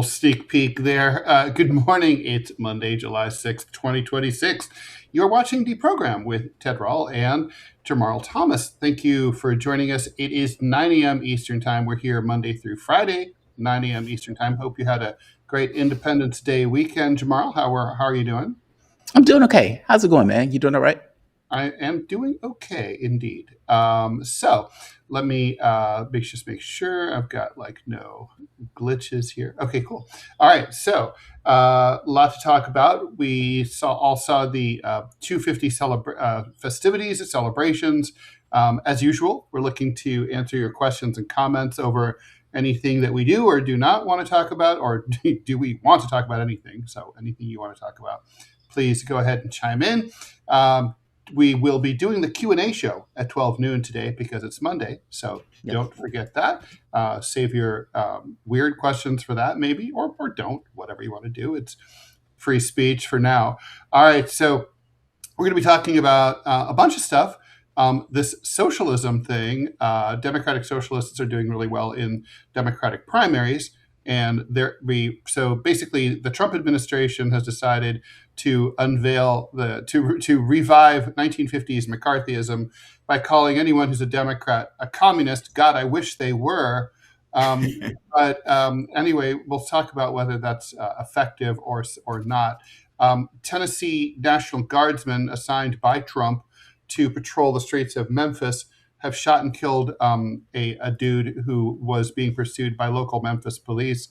little sneak peek there. Good morning. It's Monday, July 6th, 2026. You're watching DeProgram with Ted Rall and Jamarl Thomas. Thank you for joining us. It is 9 a.m. Eastern Time. We're here Monday through Friday, 9 a.m. Eastern Time. Hope you had a great Independence Day weekend. Jamarl, how are you doing? I'm doing okay. How's it going, man? You doing all right? I am doing okay, indeed. So let me make sure I've got no glitches here. Okay, cool. All right, so a lot to talk about. We all saw the 250 festivities and celebrations. As usual, we're looking to answer your questions and comments over anything that we do or do not want to talk about, or do we want to talk about anything? So anything you want to talk about, please go ahead and chime in. We will be doing the Q&A show at 12 noon today because it's Monday, so Don't forget that. Save your weird questions for that, maybe, or don't, whatever you want to do. It's free speech for now. All right, so we're going to be talking about a bunch of stuff. This socialism thing, Democratic socialists are doing really well in Democratic primaries. And so basically, the Trump administration has decided to unveil to revive 1950s McCarthyism by calling anyone who's a Democrat a communist. God, I wish they were. But anyway, we'll talk about whether that's effective or not. Tennessee National Guardsmen assigned by Trump to patrol the streets of Memphis have shot and killed a dude who was being pursued by local Memphis police,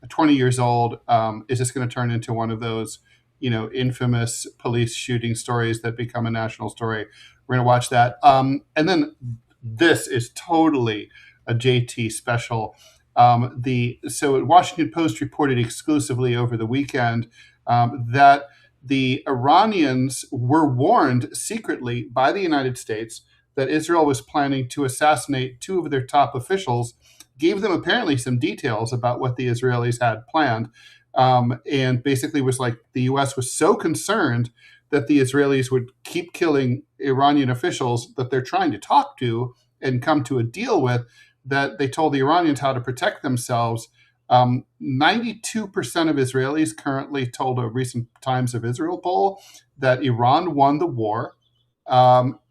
20 years old. Is this going to turn into one of those, infamous police shooting stories that become a national story? We're going to watch that. And then this is totally a JT special. So Washington Post reported exclusively over the weekend that the Iranians were warned secretly by the United States that Israel was planning to assassinate two of their top officials, gave them apparently some details about what the Israelis had planned, and basically was like the U.S. was so concerned that the Israelis would keep killing Iranian officials that they're trying to talk to and come to a deal with, that they told the Iranians how to protect themselves. 92% of Israelis currently told a recent Times of Israel poll that Iran won the war.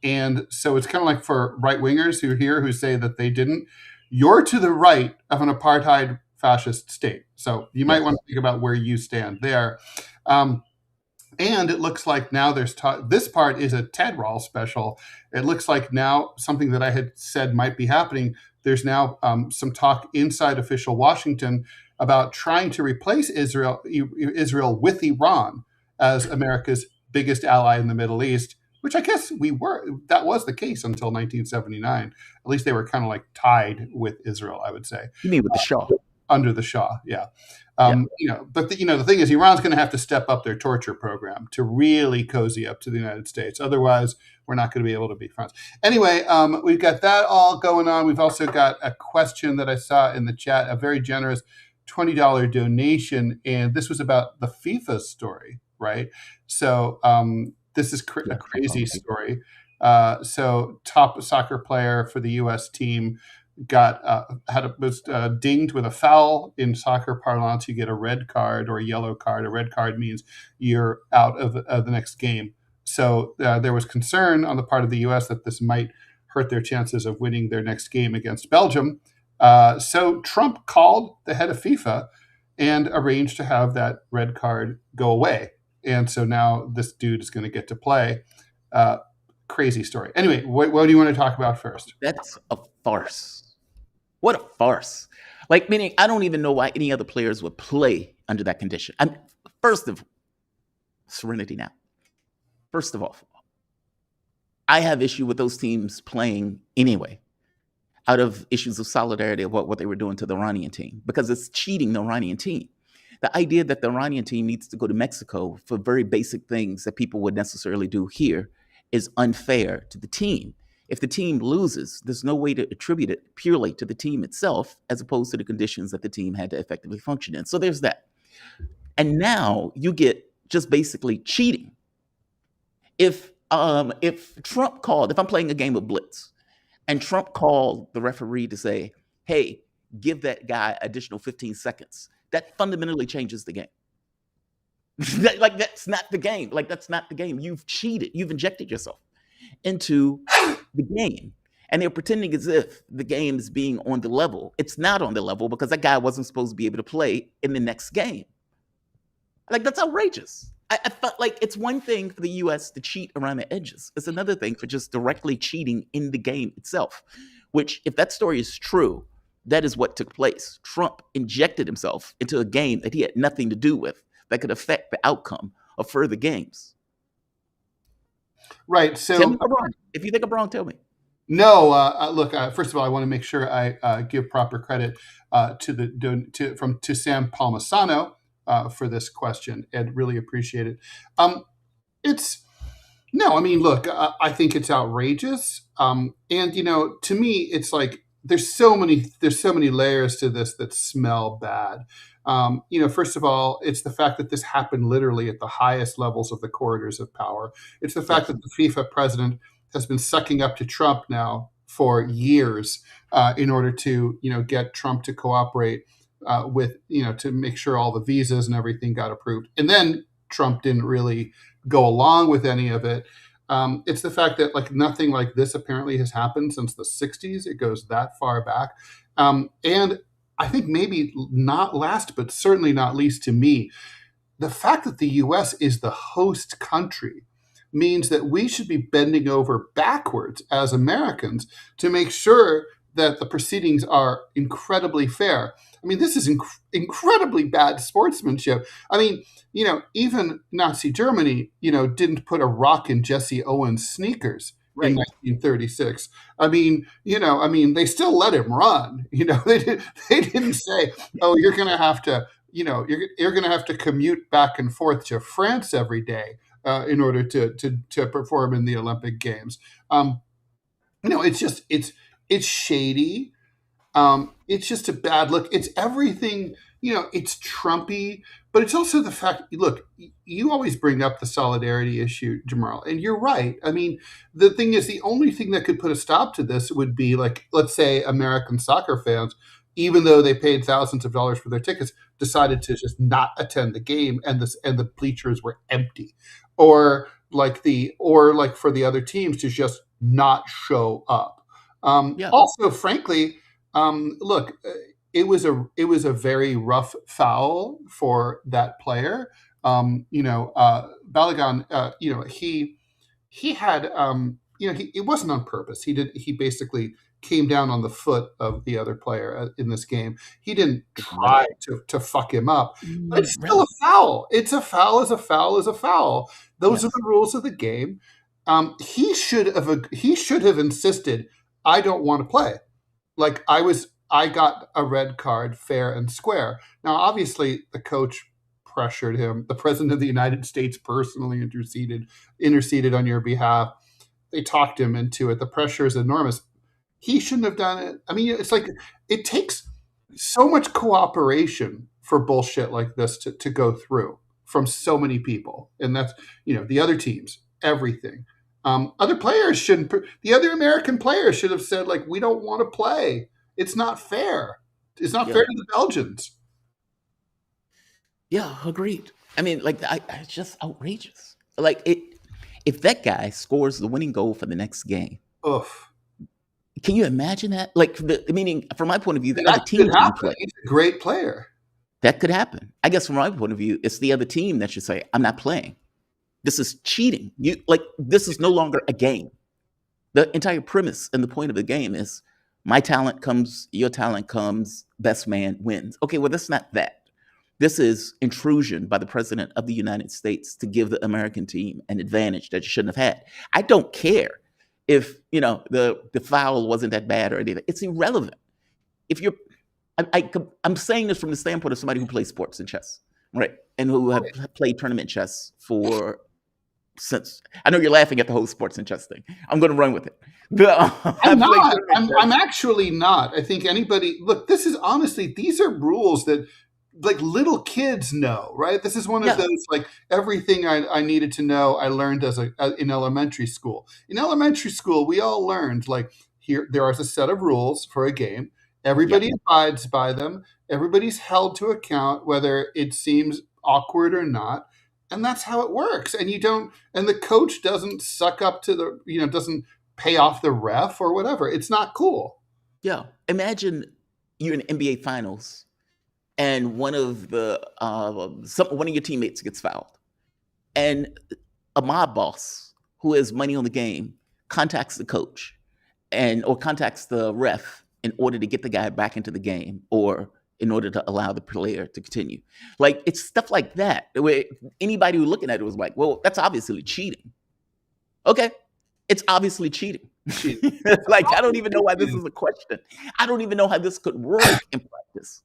And so it's kind of like for right-wingers who say that they didn't, you're to the right of an apartheid fascist state. So you might want to think about where you stand there. And it looks like now this part is a Ted Rall special. It looks like now something that I had said might be happening. There's now some talk inside official Washington about trying to replace Israel with Iran as America's biggest ally in the Middle East, which I guess that was the case until 1979. At least they were kind of like tied with Israel, I would say. You mean with the Shah? Under the Shah, yeah. But the thing is, Iran's going to have to step up their torture program to really cozy up to the United States. Otherwise, we're not going to be able to be friends. Anyway, we've got that all going on. We've also got a question that I saw in the chat, a very generous $20 donation, and this was about the FIFA story, right? So this is a crazy story. So top soccer player for the U.S. team was dinged with a foul. In soccer parlance, you get a red card or a yellow card. A red card means you're out of the next game. So there was concern on the part of the U.S. that this might hurt their chances of winning their next game against Belgium. So Trump called the head of FIFA and arranged to have that red card go away. And so now this dude is going to get to play. Crazy story. Anyway, what do you want to talk about first? That's a farce. What a farce. Meaning I don't even know why any other players would play under that condition. Serenity now. First of all, I have issue with those teams playing anyway, out of issues of solidarity of what they were doing to the Iranian team, because it's cheating the Iranian team. The idea that the Iranian team needs to go to Mexico for very basic things that people would necessarily do here is unfair to the team. If the team loses, there's no way to attribute it purely to the team itself, as opposed to the conditions that the team had to effectively function in. So there's that. And now you get just basically cheating. If Trump called, if I'm playing a game of blitz, and Trump called the referee to say, hey, give that guy additional 15 seconds that fundamentally changes the game. That's not the game. Like, that's not the game. You've cheated. You've injected yourself into the game. And they're pretending as if the game is being on the level. It's not on the level because that guy wasn't supposed to be able to play in the next game. Like, that's outrageous. I felt like it's one thing for the US to cheat around the edges. It's another thing for just directly cheating in the game itself, which, if that story is true, that is what took place. Trump injected himself into a game that he had nothing to do with that could affect the outcome of further games. Right. So, tell me if I'm wrong. If you think I'm wrong, tell me. No, look. First of all, I want to make sure I give proper credit to Sam Palmisano for this question, and really appreciate it. It's no, I mean, look, I think it's outrageous, and to me, it's like there's so many layers to this that smell bad. First of all, it's the fact that this happened literally at the highest levels of the corridors of power. It's the fact that the FIFA president has been sucking up to Trump now for years in order to, get Trump to cooperate with, to make sure all the visas and everything got approved. And then Trump didn't really go along with any of it. It's the fact that nothing like this apparently has happened since the 60s. It goes that far back. And I think maybe not last, but certainly not least to me, the fact that the U.S. is the host country means that we should be bending over backwards as Americans to make sure that the proceedings are incredibly fair. I mean, this is incredibly bad sportsmanship. I mean, even Nazi Germany, didn't put a rock in Jesse Owens' sneakers in 1936. I mean, they still let him run. They didn't say, "Oh, you're going to have to, you're going to have to commute back and forth to France every day in order to perform in the Olympic Games." It's shady. It's just a bad look. It's everything. It's Trumpy, but it's also the fact. Look, you always bring up the solidarity issue, Jamarl, and you're right. I mean, the thing is, the only thing that could put a stop to this would be, let's say, American soccer fans, even though they paid thousands of dollars for their tickets, decided to just not attend the game, and the bleachers were empty, or for the other teams to just not show up. Also, frankly, look. It was a very rough foul for that player. Balogun, he had, it wasn't on purpose. He basically came down on the foot of the other player in this game. He didn't try to fuck him up, but it's still a foul. It's a foul is a foul is a foul. Those are the rules of the game. He should have insisted, "I don't want to play." I got a red card fair and square. Now, obviously, the coach pressured him. The president of the United States personally interceded on your behalf. They talked him into it. The pressure is enormous. He shouldn't have done it. I mean, it's like it takes so much cooperation for bullshit like this to go through from so many people. And that's, the other teams, everything. Other players shouldn't. The other American players should have said, we don't want to play. It's not fair. It's not fair to the Belgians. Yeah, agreed. I mean, it's just outrageous. If that guy scores the winning goal for the next game, can you imagine that? Meaning, from my point of view, the other team can play. He's a great player. That could happen. I guess from my point of view, it's the other team that should say, "I'm not playing. This is cheating. This is no longer a game." The entire premise and the point of the game is, my talent comes, your talent comes, best man wins. Okay, well, that's not that. This is intrusion by the president of the United States to give the American team an advantage that you shouldn't have had. I don't care if, the foul wasn't that bad or anything. It's irrelevant. If you're, I'm saying this from the standpoint of somebody who plays sports and chess, right? And who have played tournament chess since. I know you're laughing at the whole sports and chess thing. I'm going to run with it. I'm not. I'm actually not. I think anybody look. This is honestly. These are rules that little kids know, right? This is one of those everything I needed to know. I learned in elementary school. In elementary school, we all learned here there is a set of rules for a game, Everybody abides by them. Everybody's held to account, whether it seems awkward or not. And that's how it works. And the coach doesn't suck up to doesn't pay off the ref or whatever. It's not cool. Yeah. Imagine you're in NBA Finals and one of your teammates gets fouled, and a mob boss who has money on the game contacts the coach or contacts the ref in order to get the guy back into the game or in order to allow the player to continue. Like, it's stuff like that where anybody who looking at it was like, well, that's obviously cheating. Okay, it's obviously cheating. Like, I don't even know why this is a question. I don't even know how this could work in practice.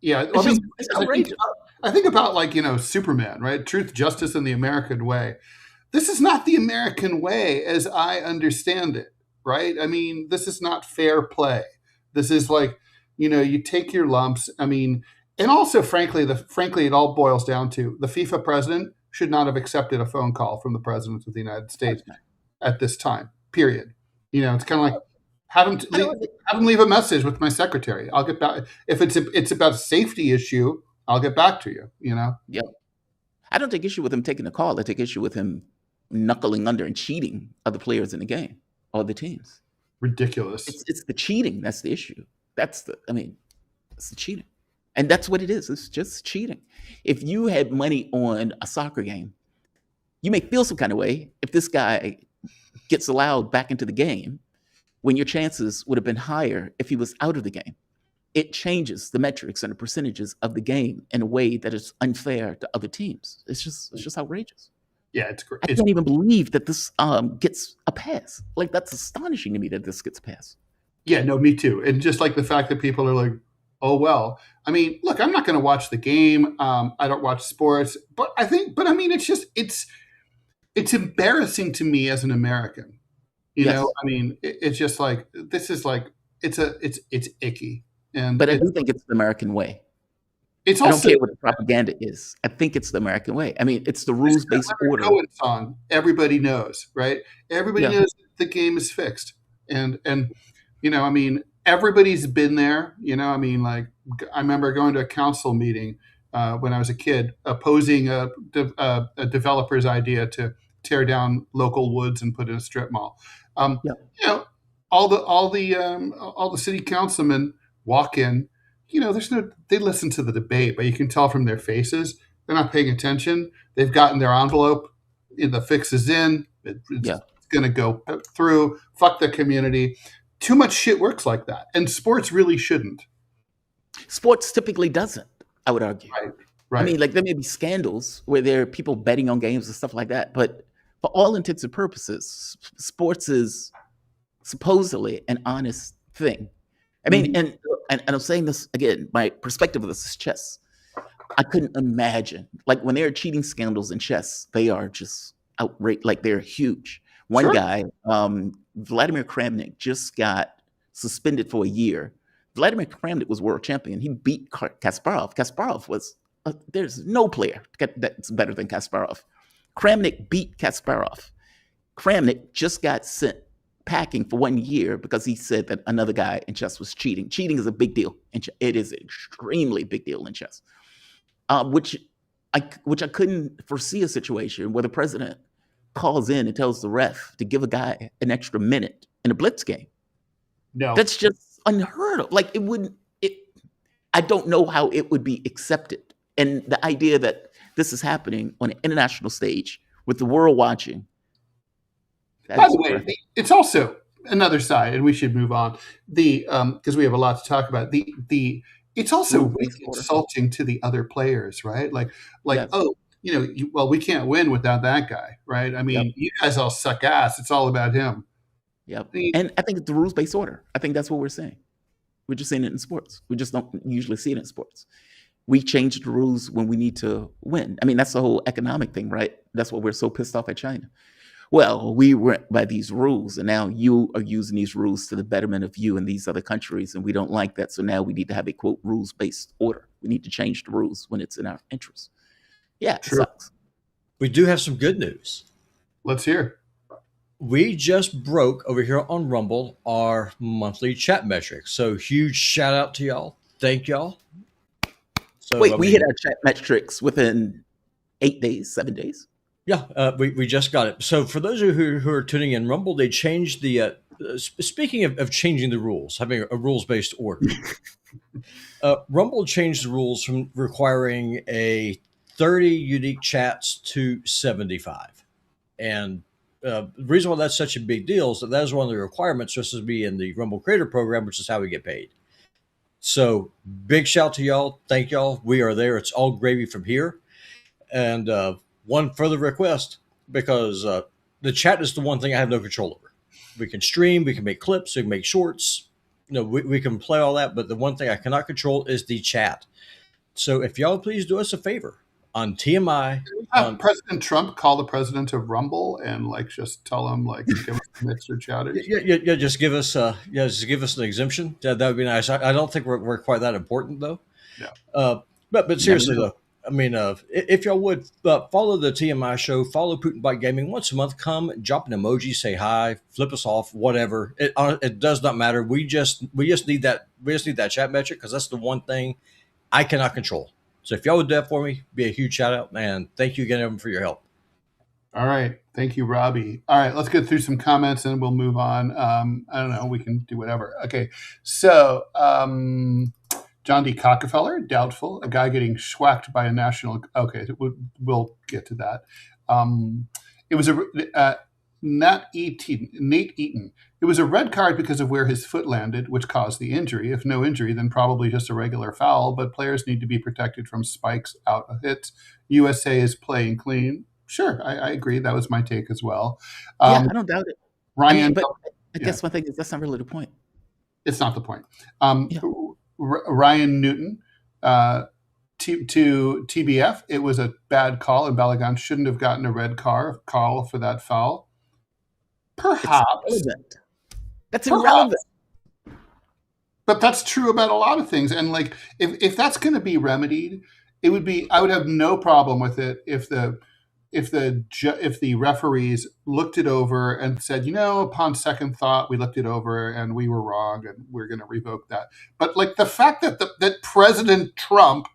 Yeah, it's outrageous. I think about Superman, right? Truth, justice, and the American way. This is not the American way as I understand it, right? I mean, this is not fair play. This is like, you take your lumps. I mean, and also, frankly, it all boils down to the FIFA president should not have accepted a phone call from the president of the United States at this time. Period. It's kind of like have him leave a message with my secretary. I'll get back if it's about a safety issue. I'll get back to you. Yep. I don't take issue with him taking the call. I take issue with him knuckling under and cheating other players in the game or the teams. Ridiculous. It's the cheating that's the issue. It's the cheating. And that's what it is. It's just cheating. If you had money on a soccer game, you may feel some kind of way if this guy gets allowed back into the game when your chances would have been higher if he was out of the game. It changes the metrics and the percentages of the game in a way that is unfair to other teams. It's just outrageous. Yeah, it's great. I can't even believe that this gets a pass. Like, that's astonishing to me that this gets a pass. Yeah, no, me too. And just like the fact that people are like, oh, well, I mean, look, I'm not going to watch the game. I don't watch sports, but I mean, it's embarrassing to me as an American. I mean, it's just like, this is like, it's icky. But I do think it's the American way. I don't care what the propaganda is. I think it's the American way. I mean, it's the rules-based order. Song, everybody knows, right? Everybody knows the game is fixed. And I mean, everybody's been there. I mean, like, I remember going to a council meeting when I was a kid, opposing a developer's idea to tear down local woods and put in a strip mall. All the city councilmen walk in. They listen to the debate, but you can tell from their faces they're not paying attention. They've gotten their envelope. The fix is in. It's going to go through. Fuck the community. Too much shit works like that, and sports really shouldn't. Sports typically doesn't, I would argue. Right. I mean, like, there may be scandals where there are people betting on games and stuff like that, but for all intents and purposes, sports is supposedly an honest thing. I mean, and I'm saying this again, my perspective of this is chess. I couldn't imagine, like, when there are cheating scandals in chess, they are just outrageous, like, they're huge. One guy, Vladimir Kramnik, just got suspended for a year. Vladimir Kramnik was world champion. He beat Kasparov. Kasparov was, there's no player that's better than Kasparov. Kramnik beat Kasparov. Kramnik just got sent packing for 1 year because he said that another guy in chess was cheating. Cheating is a big deal. It is an extremely big deal in chess, which I couldn't foresee a situation where the president calls in and tells the ref to give a guy an extra minute in a blitz game. No, that's just unheard of. Like, I don't know how it would be accepted. And the idea that this is happening on an international stage with the world watching. By the way, it's also another side, and we should move on. Because we have a lot to talk about. It's also really insulting to the other players, right? Like, yes. Oh, we can't win without that guy, right? I mean, you guys all suck ass. It's all about him. Yep. And I think it's the rules-based order. I think that's what we're saying. We're just saying it in sports. We just don't usually see it in sports. We change the rules when we need to win. I mean, that's the whole economic thing, right? That's what we're so pissed off at China. Well, we went by these rules, and now you are using these rules to the betterment of you and these other countries, and we don't like that. So now we need to have a, quote, rules-based order. We need to change the rules when it's in our interest. Yeah, it sucks. We do have some good news. Let's hear. we just broke over here on Rumble our monthly chat metrics. So huge shout out to y'all. Thank y'all. So Wait, we hit our chat metrics within 8 days, 7 days. Yeah, we just got it. So for those of you who are tuning in, Rumble, they changed the. Speaking of changing the rules, having a rules based order, Rumble changed the rules from requiring a 30 unique chats to 75. And the reason why that's such a big deal is that is one of the requirements just to be in the Rumble Creator Program, which is how we get paid. So big shout to y'all. Thank y'all. We are there. It's all gravy from here. And one further request, because the chat is the one thing I have no control over. We can stream, we can make clips, we can make shorts. We can play all that, but the one thing I cannot control is the chat. So if y'all please do us a favor on TMI. Have President Trump call the president of Rumble and just tell him give us some extra chatters. Yeah, just give us an exemption. That would be nice. I don't think we're quite that important though. Yeah. But seriously though, I mean, if y'all would follow the TMI show, follow Putin Bite Gaming once a month. Come, drop an emoji, say hi, flip us off, whatever. It does not matter. We just need that. We just need that chat metric because that's the one thing I cannot control. So if y'all would do that for me, be a huge shout out, man. Thank you again, everyone, for your help. All right, thank you, Robbie. All right, let's get through some comments and we'll move on. I don't know, we can do whatever. Okay, so. John D. Cockefeller, doubtful. A guy getting schwacked by a national. Okay, we'll get to that. It was Nate Eaton. It was a red card because of where his foot landed, which caused the injury. If no injury, then probably just a regular foul. But players need to be protected from spikes out of hits. USA is playing clean. Sure, I agree. That was my take as well. Yeah, I don't doubt it. Ryan, but I guess my thing is that's not really the point. It's not the point. Ryan Newton to TBF. It was a bad call, and Balogun shouldn't have gotten a red call for that foul. Perhaps. That's irrelevant. But that's true about a lot of things. And if that's going to be remedied, it would be. I would have no problem with it if the referees looked it over and said, upon second thought, we looked it over and we were wrong and we're going to revoke that. But the fact that President Trump,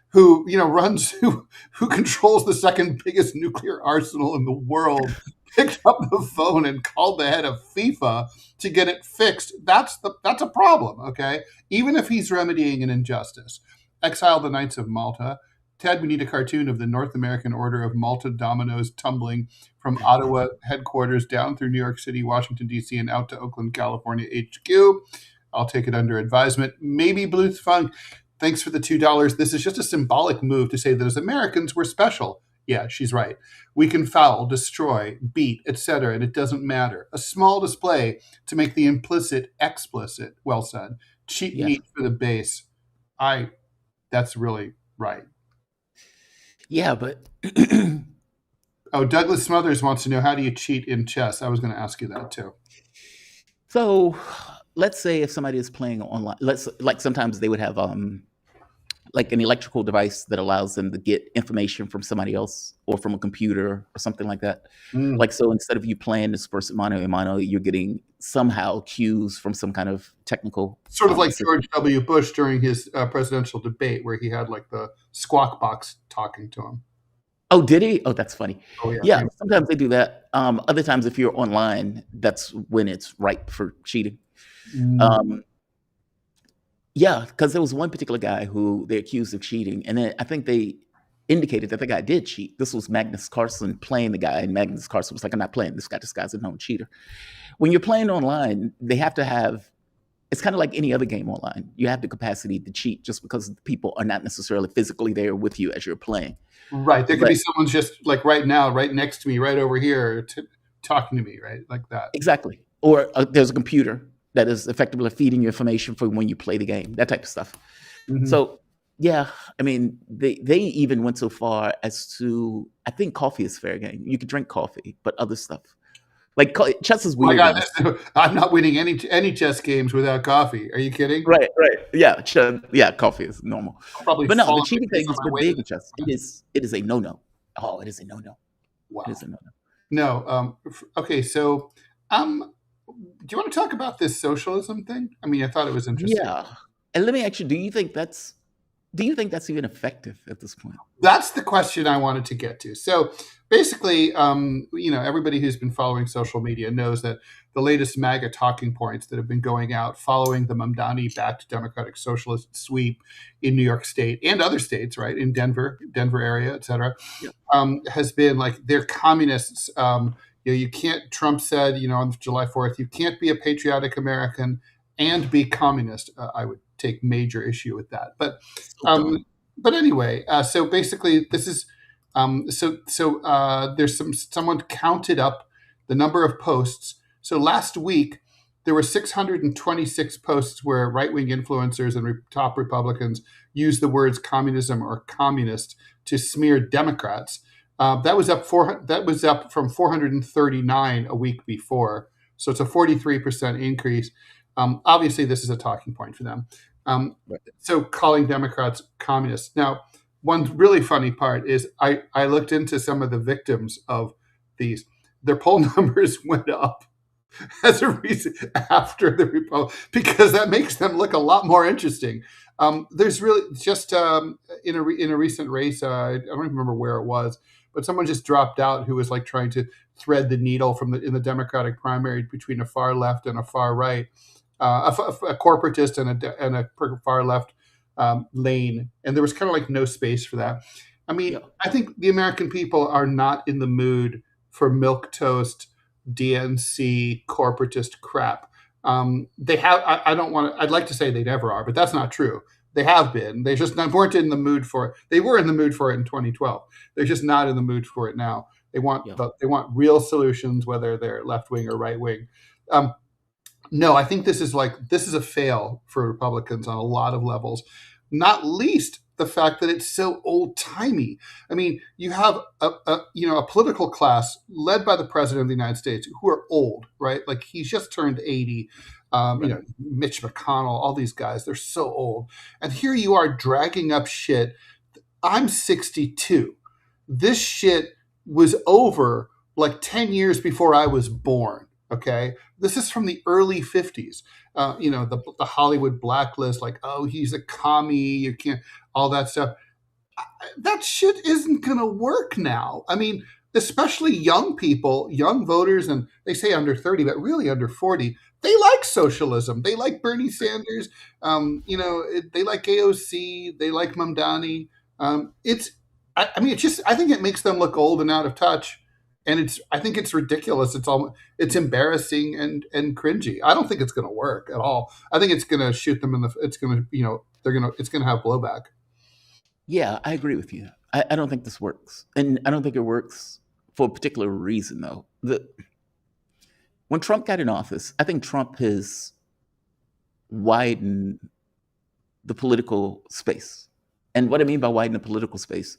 who who controls the second biggest nuclear arsenal in the world, picked up the phone and called the head of FIFA to get it fixed, that's a problem. Okay, even if he's remedying an injustice. Exile the Knights of Malta. Ted, we need a cartoon of the North American Order of Malta dominoes tumbling from Ottawa headquarters down through New York City, Washington, D.C., and out to Oakland, California HQ. I'll take it under advisement. Maybe Bluth Funk. Thanks for the $2. This is just a symbolic move to say that as Americans, we're special. Yeah, she's right. We can foul, destroy, beat, etc., and it doesn't matter. A small display to make the implicit explicit. Well said. Cheat meat for the base. That's really right. Yeah, but Douglas Smothers wants to know, how do you cheat in chess? I was going to ask you that too. So let's say if somebody is playing online, sometimes they would have an electrical device that allows them to get information from somebody else or from a computer or something like that. So instead of you playing this person mano a mano, you're getting somehow cues from some kind of technical. Sort of like George W. Bush during his presidential debate where he had the squawk box talking to him. Oh, did he? Oh, that's funny. Oh, yeah. Sometimes they do that. Other times, if you're online, that's when it's ripe for cheating. Yeah, because there was one particular guy who they accused of cheating, and then I think they indicated that the guy did cheat. This was Magnus Carlsen playing the guy, and Magnus Carlsen was like, I'm not playing this guy. This guy's a known cheater. When you're playing online, they have to have, it's kind of like any other game online. You have the capacity to cheat just because people are not necessarily physically there with you as you're playing. Right. There could be someone just right now, right next to me, right over here, talking to me, right? Like that. Exactly. Or there's a computer that is effectively feeding you information for when you play the game, that type of stuff. Mm-hmm. So, yeah, I mean, they even went so far as to, I think coffee is fair game. You could drink coffee, but other stuff. Like chess is weird. Oh my God, I'm not winning any chess games without coffee. Are you kidding? Right. Yeah, coffee is normal. But no, the cheating thing has been big in chess. It is a no-no. Oh, it is a no-no. Wow. It is a no-no. No. Okay. So, do you want to talk about this socialism thing? I mean, I thought it was interesting. Yeah. And let me ask you, do you think that's even effective at this point? That's the question I wanted to get to. So basically, everybody who's been following social media knows that the latest MAGA talking points that have been going out following the Mamdani-backed Democratic Socialist sweep in New York State and other states, right, in Denver area, et cetera, has been like they're communists. You can't. Trump said, on July 4th, you can't be a patriotic American and be communist. I would take major issue with that, but anyway, so basically, this is there's someone counted up the number of posts. So last week there were 626 posts where right-wing influencers and top Republicans used the words communism or communist to smear Democrats. That was up from 439 a week before. So it's a 43% increase. Obviously, this is a talking point for them. So calling Democrats communists. Now, one really funny part is I looked into some of the victims of these. Their poll numbers went up as a reason after the Republic, because that makes them look a lot more interesting. There's really just in a recent race, I don't even remember where it was, but someone just dropped out who was like trying to thread the needle in the Democratic primary between a far left and a far right. A corporatist and a far left lane, and there was kind of like no space for that. I mean, I think the American people are not in the mood for milquetoast, DNC, corporatist crap. They have. I don't want to. I'd like to say they never are, but that's not true. They have been. They just weren't in the mood for it. They were in the mood for it in 2012. They're just not in the mood for it now. They want they want real solutions, whether they're left wing or right wing. No, I think this is a fail for Republicans on a lot of levels, not least the fact that it's so old timey. I mean, you have a political class led by the president of the United States who are old, right? Like he's just turned 80. Mitch McConnell, all these guys, they're so old. And here you are dragging up shit. I'm 62. This shit was over like 10 years before I was born. Okay, this is from the early 50s. The Hollywood blacklist, like, oh, he's a commie, you can't, all that stuff. That shit isn't going to work now. I mean, especially young people, young voters, and they say under 30, but really under 40, they like socialism. They like Bernie Sanders. They like AOC. They like Mamdani. I think it makes them look old and out of touch. And I think it's ridiculous. It's embarrassing and cringy. I don't think it's going to work at all. I think it's going to shoot them it's going to have blowback. Yeah, I agree with you. I don't think this works. And I don't think it works for a particular reason, though. When Trump got in office, I think Trump has widened the political space. And what I mean by widen the political space,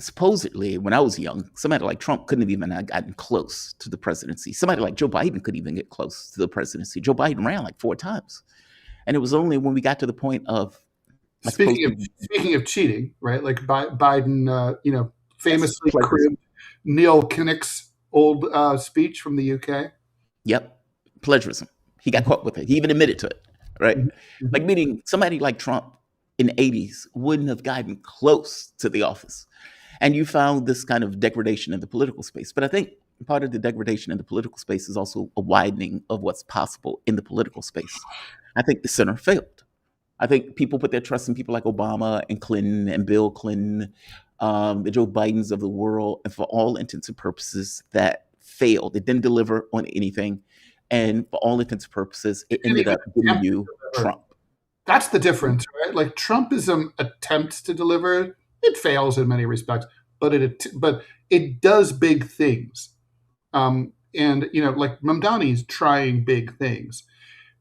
supposedly, when I was young, somebody like Trump couldn't have even gotten close to the presidency. Somebody like Joe Biden couldn't even get close to the presidency. Joe Biden ran like 4 times. And it was only when we got to the point of... Speaking of cheating, right? Like Biden, famously cribbed Neil Kinnock's old speech from the UK. Yep. Plagiarism. He got caught with it. He even admitted to it, right? Mm-hmm. Like, meaning somebody like Trump in the 80s wouldn't have gotten close to the office. And you found this kind of degradation in the political space. But I think part of the degradation in the political space is also a widening of what's possible in the political space. I think the center failed. I think people put their trust in people like Obama and Clinton and Bill Clinton, the Joe Bidens of the world. And for all intents and purposes, that failed. It didn't deliver on anything. And for all intents and purposes, it ended up giving you Trump. That's the difference, right? Like Trumpism attempts to deliver. It fails in many respects, but it does big things. Like Mamdani's trying big things,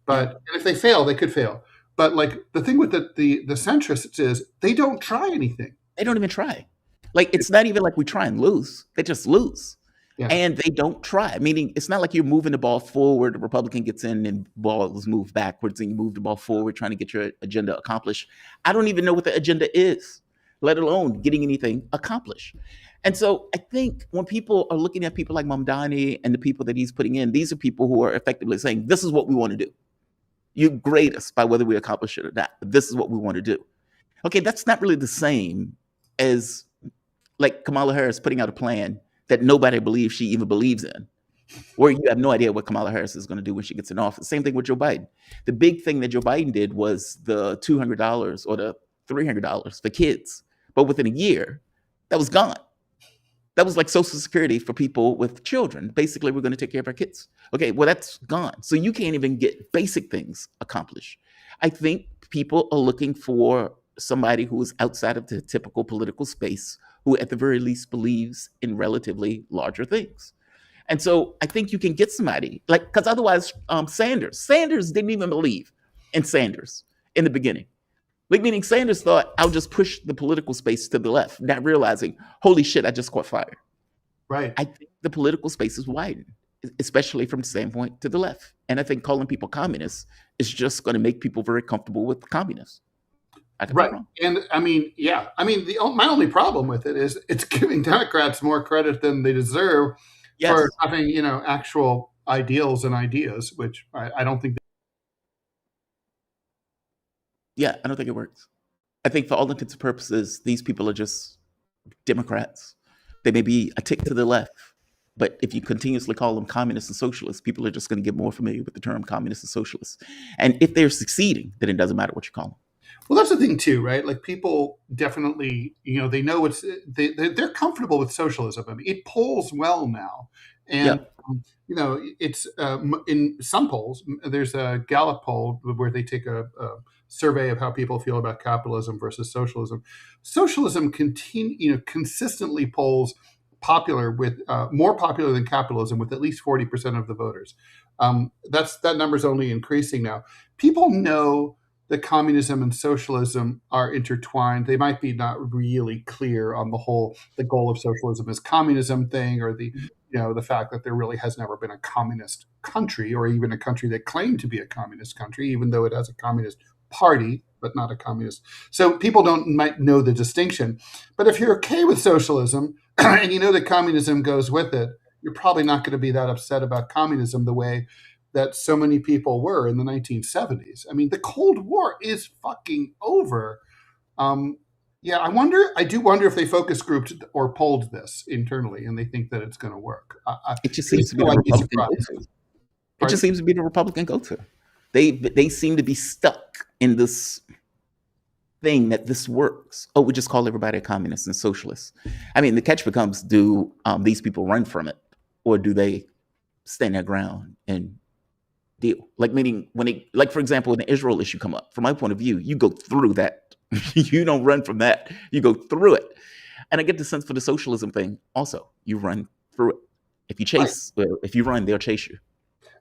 but if they fail, they could fail. But like the thing with the centrists is they don't try anything. They don't even try. Like it's not even like we try and lose. They just lose. Yeah. And they don't try. Meaning it's not like you're moving the ball forward, the Republican gets in and ball is moved backwards and you move the ball forward trying to get your agenda accomplished. I don't even know what the agenda is. let alone getting anything accomplished. And so I think when people are looking at people like Mamdani and the people that he's putting in, these are people who are effectively saying, this is what we want to do. You grade us by whether we accomplish it or not, but this is what we want to do. Okay, that's not really the same as like Kamala Harris putting out a plan that nobody believes she even believes in, where you have no idea what Kamala Harris is going to do when she gets in office. Same thing with Joe Biden. The big thing that Joe Biden did was the $200 or the $300 for kids. But within a year, that was gone. That was like Social Security for people with children. Basically, we're going to take care of our kids. Okay, well, that's gone. So you can't even get basic things accomplished. I think people are looking for somebody who is outside of the typical political space, who at the very least believes in relatively larger things. And so I think you can get somebody like, because otherwise Sanders didn't even believe in Sanders in the beginning. Like, meaning Sanders thought, I'll just push the political space to the left, not realizing, holy shit, I just caught fire. Right. I think the political space is widened, especially from the standpoint to the left. And I think calling people communists is just going to make people very comfortable with communists. Right. And I mean, yeah, I mean, my only problem with it is it's giving Democrats more credit than they deserve for having, you know, actual ideals and ideas, which I don't think. Yeah, I don't think it works. I think for all intents and purposes, these people are just Democrats. They may be a tick to the left, but if you continuously call them communists and socialists, people are just going to get more familiar with the term communists and socialists. And if they're succeeding, then it doesn't matter what you call them. Well, that's the thing too, right? Like, people definitely, you know, they know they're comfortable with socialism. I mean, it polls well now, and you know, it's in some polls. There's a Gallup poll where they take a survey of how people feel about capitalism versus socialism. Socialism consistently polls popular with more popular than capitalism with at least 40% of the voters. That number's only increasing now. People know that communism and socialism are intertwined. They might be not really clear on the goal of socialism as communism thing, or the fact that there really has never been a communist country, or even a country that claimed to be a communist country, even though it has a communist party, but not a communist. So people might know the distinction. But if you're okay with socialism and you know that communism goes with it, you're probably not going to be that upset about communism the way that so many people were in the 1970s. I mean, the Cold War is fucking over. Yeah, I do wonder if they focus grouped or polled this internally and they think that it's going to work. It just seems to be the Republican go-to. It just seems to be the Republican go-to. They seem to be stuck in this thing that this works. Oh, we just call everybody a communist and socialist. I mean, the catch becomes, do these people run from it, or do they stand their ground and deal? Like, meaning like, for example, when the Israel issue come up, from my point of view, you go through that. You don't run from that. You go through it. And I get the sense for the socialism thing also, you run through it. If you chase, if you run, they'll chase you.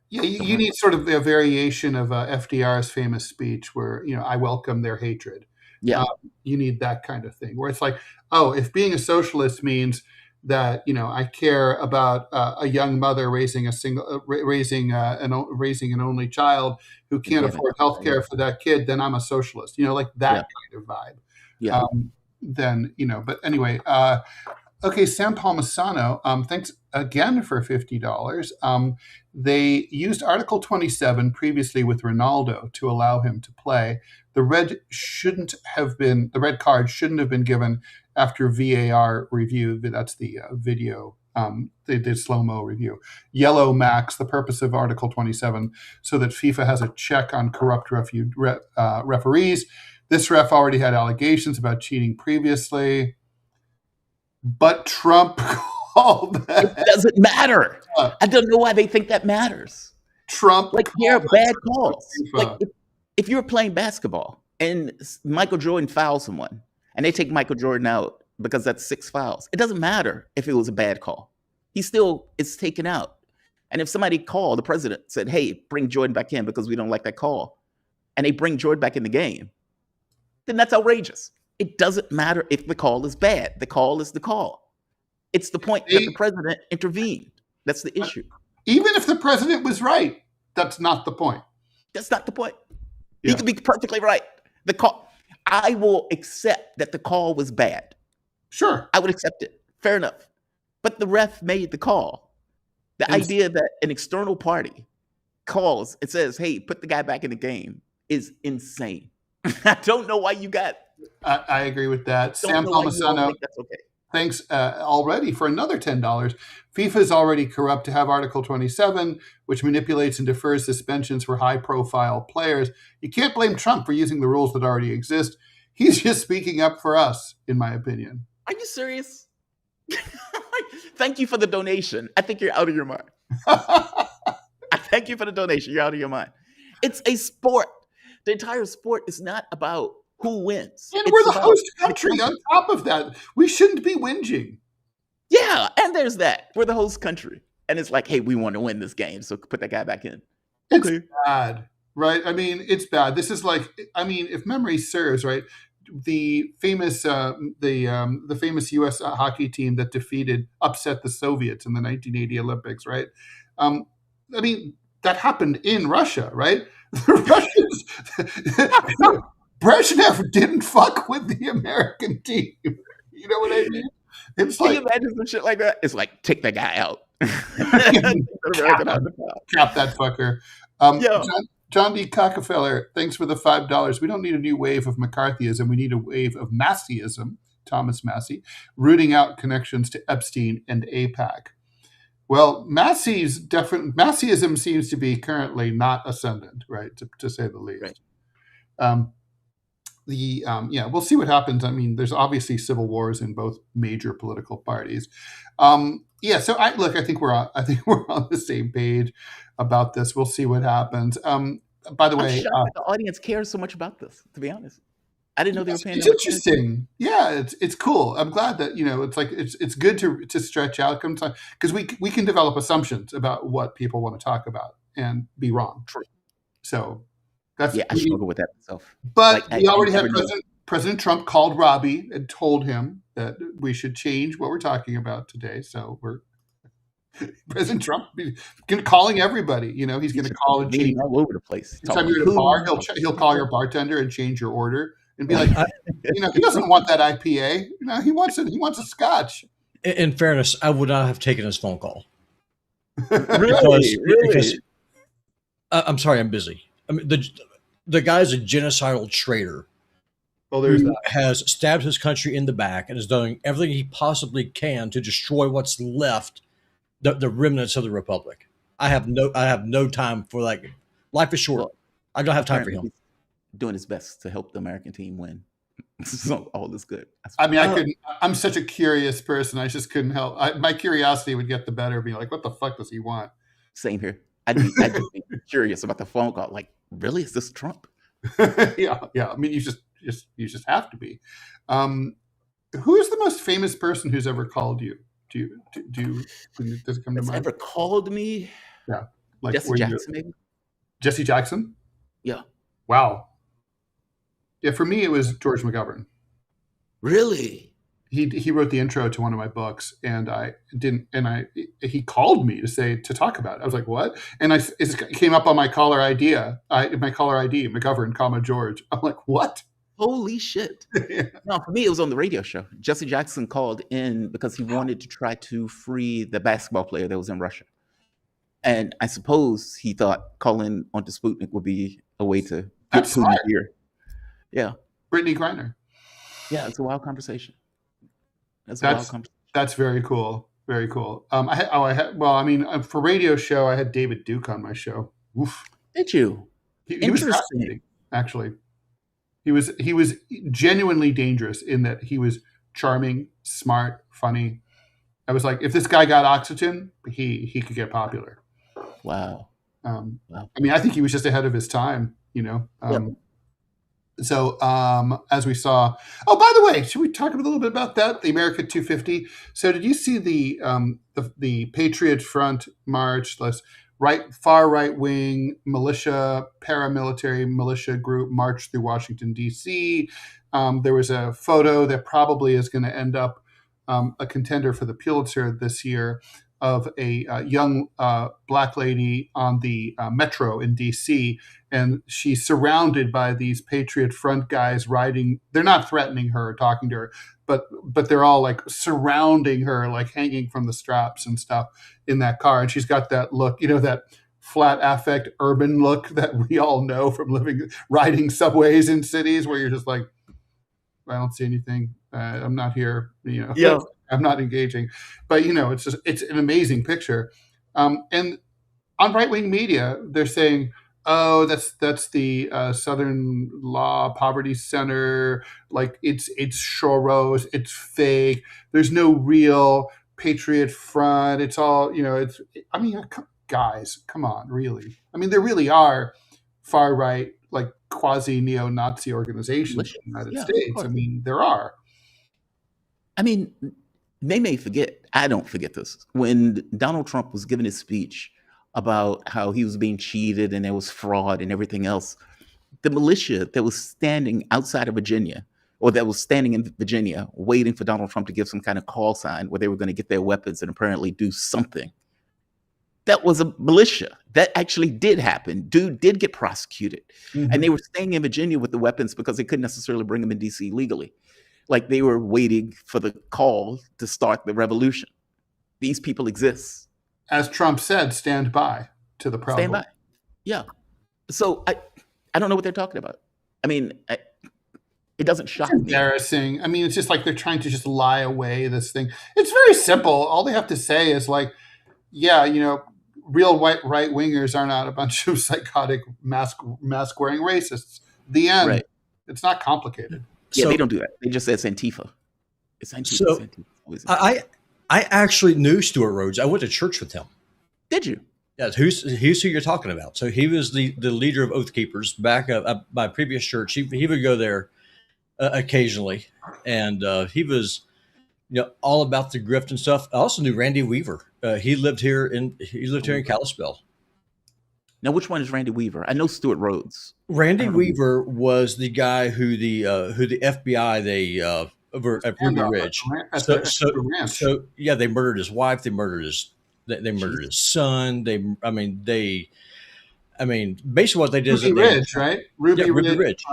Yeah, you need sort of a variation of FDR's famous speech where, you know, I welcome their hatred. Yeah. You need that kind of thing where it's like, oh, if being a socialist means that, you know, I care about a young mother raising an only child who can't afford health care for that kid, then I'm a socialist. You know, like that kind of vibe. Yeah. Then, you know, but anyway, okay, Sam Palmisano, thanks again for $50. They used Article 27 previously with Ronaldo to allow him to play. The red card shouldn't have been given after VAR review. That's the video. They did slow-mo review. Yellow max, the purpose of Article 27, so that FIFA has a check on corrupt referees. This ref already had allegations about cheating previously, but Trump called that. It doesn't matter. I don't know why they think that matters. Trump, like, they're bad calls. Like, if you're playing basketball and Michael Jordan fouls someone and they take Michael Jordan out because that's 6 fouls, it doesn't matter if it was a bad call. He still is taken out. And if somebody called, the president said, hey, bring Jordan back in because we don't like that call, and they bring Jordan back in the game, then that's outrageous. It doesn't matter if the call is bad. The call is the call. It's the point that the president intervened. That's the issue. Even if the president was right, that's not the point. That's not the point. Yeah. He could be perfectly right. The call. I will accept that the call was bad. Sure. I would accept it. Fair enough. But the ref made the call. The idea that an external party calls and says, hey, put the guy back in the game is insane. I don't know why you got. I agree with that. Don't Sam know why you don't Palmisano, think that's okay. thanks already for another $10. FIFA is already corrupt to have Article 27, which manipulates and defers suspensions for high-profile players. You can't blame Trump for using the rules that already exist. He's just speaking up for us, in my opinion. Are you serious? Thank you for the donation. I think you're out of your mind. I thank you for the donation. You're out of your mind. It's a sport. The entire sport is not about who wins. And we're the host country on top of that. We shouldn't be whinging. Yeah, and there's that. We're the host country. And it's like, hey, we want to win this game, so put that guy back in. It's bad, right? I mean, it's bad. This is like, I mean, if memory serves, right, the famous U.S. hockey team that upset the Soviets in the 1980 Olympics, right? I mean, that happened in Russia, right? The Russians, Brezhnev didn't fuck with the American team. You know what I mean? It's Can like, you imagine some shit like that? It's like, take that guy out. cap that fucker. John D. Cockefeller, thanks for the $5. We don't need a new wave of McCarthyism. We need a wave of Masseyism, Thomas Massey, rooting out connections to Epstein and AIPAC. Well, Masseyism seems to be currently not ascendant, right, to say the least. Right. We'll see what happens. I mean, there's obviously civil wars in both major political parties. So I think we're on the same page about this. We'll see what happens. By the way, I'm shocked that the audience cares so much about this. To be honest, I didn't know they were paying. It's interesting. Yeah, it's cool. I'm glad that it's like it's good to stretch out because we can develop assumptions about what people want to talk about and be wrong. True. So. I struggle with that myself. But we already had President Trump called Robbie and told him that we should change what we're talking about today. So President Trump calling everybody. He's going to call and change all over the place. Anytime you're at a bar, he'll call your bartender and change your order and be like, he doesn't want that IPA. He wants a Scotch. In fairness, I would not have taken his phone call. Really? Because I'm sorry, I'm busy. I mean, the guy's a genocidal traitor. Well, there's who has stabbed his country in the back and is doing everything he possibly can to destroy what's left, the remnants of the republic. I have no time for that. Life is short. I don't have time for him. He's doing his best to help the American team win. So all is good. I mean, I'm such a curious person. I just couldn't help. My curiosity would get the better of me. Like, what the fuck does he want? Same here. I'd be curious about the phone call. Like, really? Is this Trump? Yeah. I mean, you just have to be. Who's the most famous person who's ever called you? Does it come to mind? Ever called me? Yeah, like Jesse Jackson, maybe. Jesse Jackson? Yeah. Wow. Yeah, for me it was George McGovern. Really? He wrote the intro to one of my books, and he called me to talk about it. I was like, what? And it came up on my caller ID, McGovern, comma George. I'm like, what? Holy shit. Yeah. No, for me, it was on the radio show. Jesse Jackson called in because he wanted to try to free the basketball player that was in Russia. And I suppose he thought calling onto Sputnik would be a way to get Putin here. Yeah. Brittany Griner. Yeah, it's a wild conversation. That's very cool. Very cool. For radio show, I had David Duke on my show. Oof. Did you? He was fascinating, actually. He was genuinely dangerous in that he was charming, smart, funny. I was like, if this guy got oxygen, he could get popular. Wow. Wow. I mean, I think he was just ahead of his time, So as we saw, by the way, should we talk a little bit about that? The America 250. So did you see the Patriot Front march? Far right wing militia, paramilitary militia group marched through Washington D.C. There was a photo that probably is going to end up a contender for the Pulitzer this year, of a young black lady on the metro in DC, and she's surrounded by these Patriot Front guys riding. They're not threatening her or talking to her, but they're all like surrounding her, like hanging from the straps and stuff in that car. And she's got that look, that flat affect urban look that we all know from riding subways in cities, where you're just like, I don't see anything. I'm not here. Yeah. I'm not engaging. But it's an amazing picture. And on right wing media, they're saying, "Oh, that's the Southern Law Poverty Center. Like it's Soros. It's fake. There's no real Patriot Front. It's all It's. I mean, guys, come on, really. I mean, there really are far right, like quasi neo-Nazi organizations in the United States. I mean, there are. I mean, they may forget. I don't forget this. When Donald Trump was giving his speech about how he was being cheated and there was fraud and everything else, the militia that was standing outside of Virginia, or that was standing in Virginia waiting for Donald Trump to give some kind of call sign where they were going to get their weapons and apparently do something, that was a militia. That actually did happen. Dude did get prosecuted. Mm-hmm. And they were staying in Virginia with the weapons because they couldn't necessarily bring them in DC legally. Like they were waiting for the call to start the revolution. These people exist. As Trump said, stand by to the problem. Stand by. Yeah. So I don't know what they're talking about. I mean, it doesn't shock me. Embarrassing. I mean, it's just like they're trying to just lie away this thing. It's very simple. All they have to say is like, yeah, real white right wingers are not a bunch of psychotic mask wearing racists. The end. Right. It's not complicated. Yeah, so, they don't do that. They just say it's Antifa. It's Antifa. So it's Antifa. I actually knew Stuart Rhodes. I went to church with him. Did you? Yeah, he's who you're talking about. So he was the leader of Oath Keepers back at my previous church. He would go there occasionally, and he was all about the grift and stuff. I also knew Randy Weaver. He lived here in Kalispell. Now, which one is Randy Weaver? I know Stuart Rhodes. Randy Weaver was the guy who the FBI over at Ruby Ridge. So yeah, they murdered his wife. They murdered his son. Basically what they did is Ruby Ridge, right? Ruby Ridge.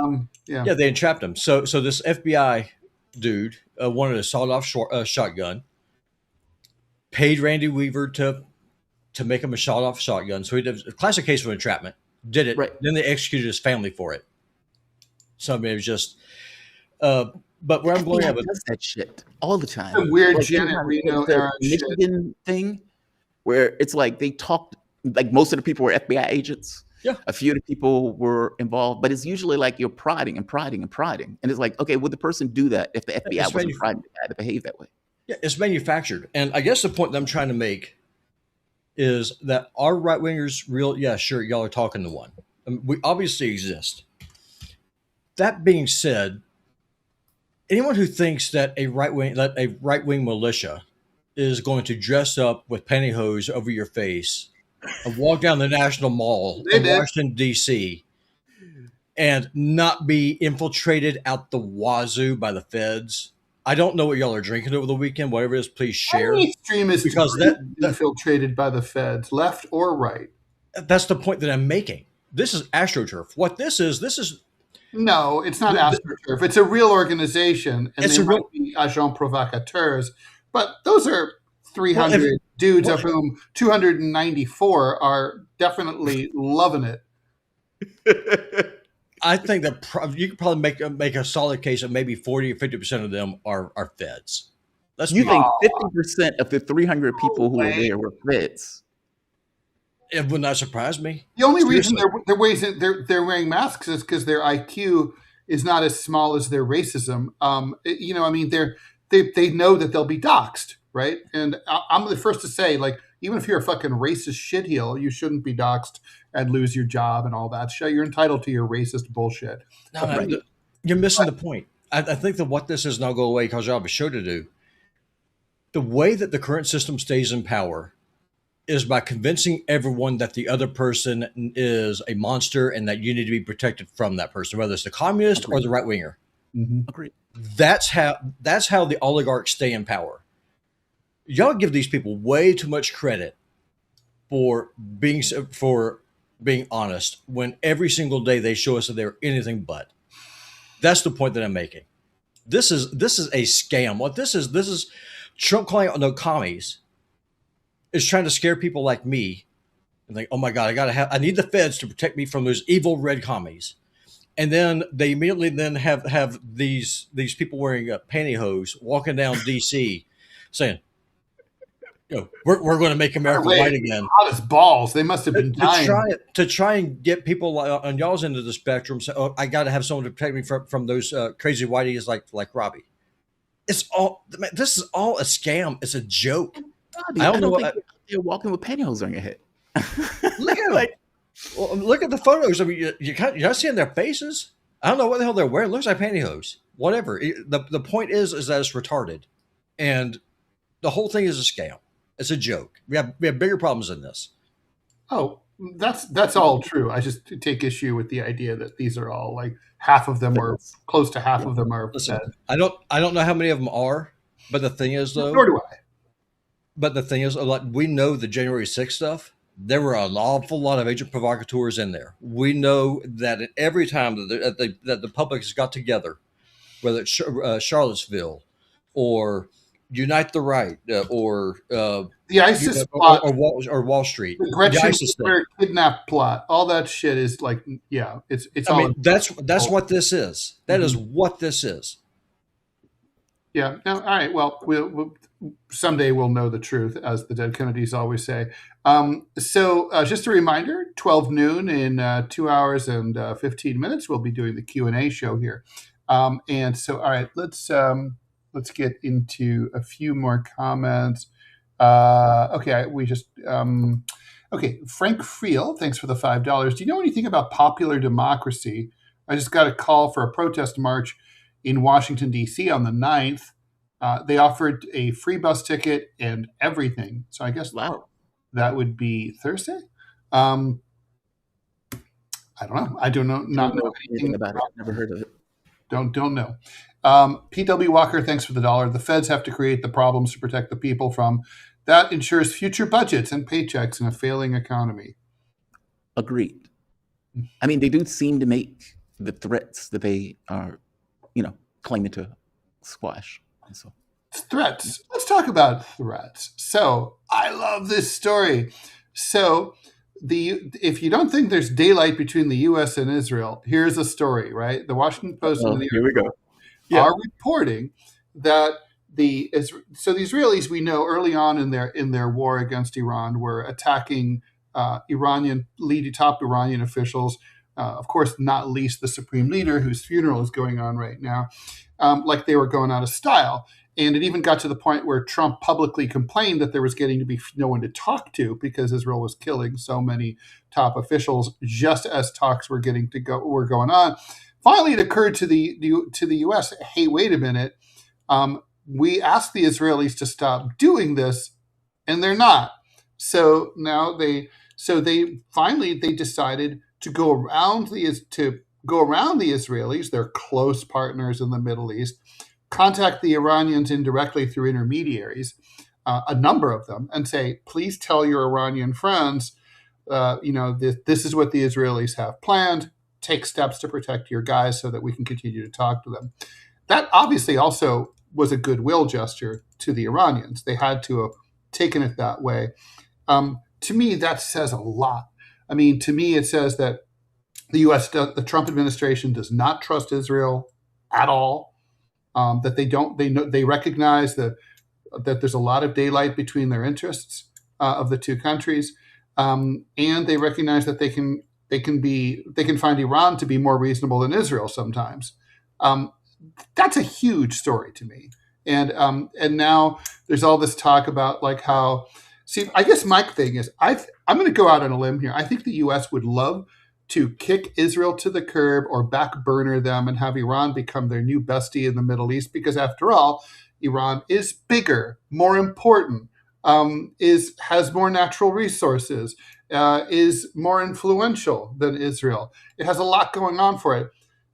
Yeah, they entrapped him. So this FBI dude wanted a sawed-off shotgun. Paid Randy Weaver to make him a sawed-off shotgun. So he did a classic case of entrapment. Did it. Right. Then they executed his family for it. So I mean, it was just. But where I'm going at does that shit all the time. The weird Janet Reno era Michigan thing, where it's like they talked, like most of the people were FBI agents. Yeah. A few of the people were involved, but it's usually like you're prodding. And it's like, okay, would the person do that if the FBI wasn't prodding the guy to behave that way? Yeah, it's manufactured. And I guess the point that I'm trying to make is that our right wingers sure, y'all are talking to one. We obviously exist. That being said, anyone who thinks that a right wing militia is going to dress up with pantyhose over your face and walk down the National Mall in Washington, D.C. and not be infiltrated out the wazoo by the feds. I don't know what y'all are drinking over the weekend. Whatever it is, please share. Any extremists because that infiltrated by the feds, left or right. That's the point that I'm making. This is AstroTurf. What this is. No, it's not AstroTurf. It's a real organization, and they might be agents provocateurs, but those are 300 dudes, of whom 294 are definitely loving it. I think that you could probably make a solid case that maybe 40 or 50% of them are feds. You think 50% of the 300 people who were there were feds? It would not surprise me. The only reason they're wearing masks is because their IQ is not as small as their racism. They know that they'll be doxxed, right? And I'm the first to say, like, even if you're a fucking racist shitheel, you shouldn't be doxxed and lose your job and all that shit. You're entitled to your racist bullshit. No, you're missing the point. I think that what this is, and I'll go away because I have a show to do. The way that the current system stays in power is by convincing everyone that the other person is a monster and that you need to be protected from that person, whether it's the communist or the right winger. Mm-hmm. Agreed. That's how the oligarchs stay in power. y'all give these people way too much credit for being honest when every single day they show us that they're anything but. That's the point that I'm making. This is a scam. What this is Trump calling out no commies is trying to scare people like me and think, oh my God, I need the feds to protect me from those evil red commies. And then they immediately then have these people wearing pantyhose walking down DC saying, we're going to make America white again. Hot as balls. They must have been dying. To try and get people on y'all's end of the spectrum. Say, oh, I got to have someone to protect me from those crazy whiteies like Robbie. This is all a scam. It's a joke. Robbie, I don't think you're walking with pantyhose on your head. Look at look at the photos. I mean, you're not seeing their faces. I don't know what the hell they're wearing. It looks like pantyhose. Whatever. The point is that it's retarded, and the whole thing is a scam. It's a joke. We have bigger problems than this. Oh, that's all true. I just take issue with the idea that these are all like half of them or close to half of them are. Listen, I don't know how many of them are, but the thing is though. Nor do I. But the thing is, like, we know the January 6th stuff. There were an awful lot of agent provocateurs in there. We know that every time that the public has got together, whether it's Charlottesville or Unite the Right or the ISIS plot or Wall Street, the Gretchen kidnap plot, all that shit is like, it's. I mean, that's what this is. That is what this is. Yeah. No. All right. Well, we'll someday we'll know the truth, as the dead Kennedys always say. So just a reminder: 12 noon in 2 hours and 15 minutes, we'll be doing the Q&A show here. And so, all right, let's get into a few more comments. Okay, okay. Frank Friel, thanks for the $5. Do you know anything about Popular Democracy? I just got a call for a protest march in Washington, D.C. on the 9th. They offered a free bus ticket and everything. So I guess that would be Thursday. I don't know. I don't know. Not know anything about it. Never heard of it. Don't know. P.W. Walker, thanks for the $1. The feds have to create the problems to protect the people from. That ensures future budgets and paychecks in a failing economy. Agreed. I mean, they do seem to make the threats that they are, claiming to squash. So threats. Let's talk about threats. So I love this story. So if you don't think there's daylight between the U.S. and Israel, here's a story, right? The Washington Post and the here we go. are reporting that the Israelis, we know early on in their war against Iran, were attacking top Iranian officials. Of course, not least the supreme leader, whose funeral is going on right now, like they were going out of style. And it even got to the point where Trump publicly complained that there was getting to be no one to talk to because Israel was killing so many top officials just as talks were going on. Finally, it occurred to the U.S., hey, wait a minute. We asked the Israelis to stop doing this, and they're not. So now they finally decided to go around the Israelis, their close partners in the Middle East, contact the Iranians indirectly through intermediaries, a number of them, and say, please tell your Iranian friends, this is what the Israelis have planned. Take steps to protect your guys so that we can continue to talk to them. That obviously also was a goodwill gesture to the Iranians. They had to have taken it that way. To me, that says a lot. I mean, to me, it says that the Trump administration does not trust Israel at all. That they recognize that there's a lot of daylight between their interests of the two countries, and they recognize that they can find Iran to be more reasonable than Israel sometimes. That's a huge story to me. And now there's all this talk about like how. See, I guess my thing is I'm going to go out on a limb here. I think the U.S. would love to kick Israel to the curb or back burner them and have Iran become their new bestie in the Middle East, because after all, Iran is bigger, more important, has more natural resources, is more influential than Israel. It has a lot going on for it.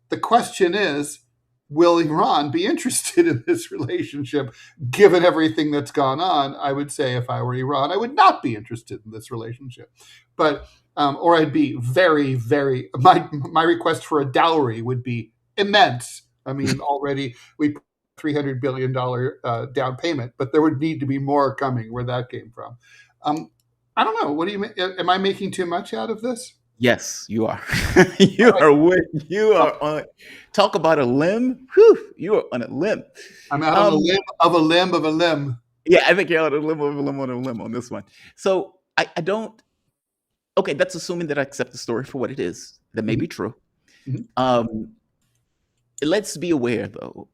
The question is, will Iran be interested in this relationship given everything that's gone on? I would say if I were Iran, I would not be interested in this relationship. But or I'd be very, very, my request for a dowry would be immense. I mean, already we put $300 billion down payment, but there would need to be more coming where that came from. I don't know. What do you mean? Am I making too much out of this? Yes, you are. You are on. Talk about a limb. Whew, you are on a limb. I'm out on a limb of a limb of a limb. Yeah, I think you're on a limb of a limb on a limb on this one. So I don't. Okay, that's assuming that I accept the story for what it is. That may be true. Let's be aware, though.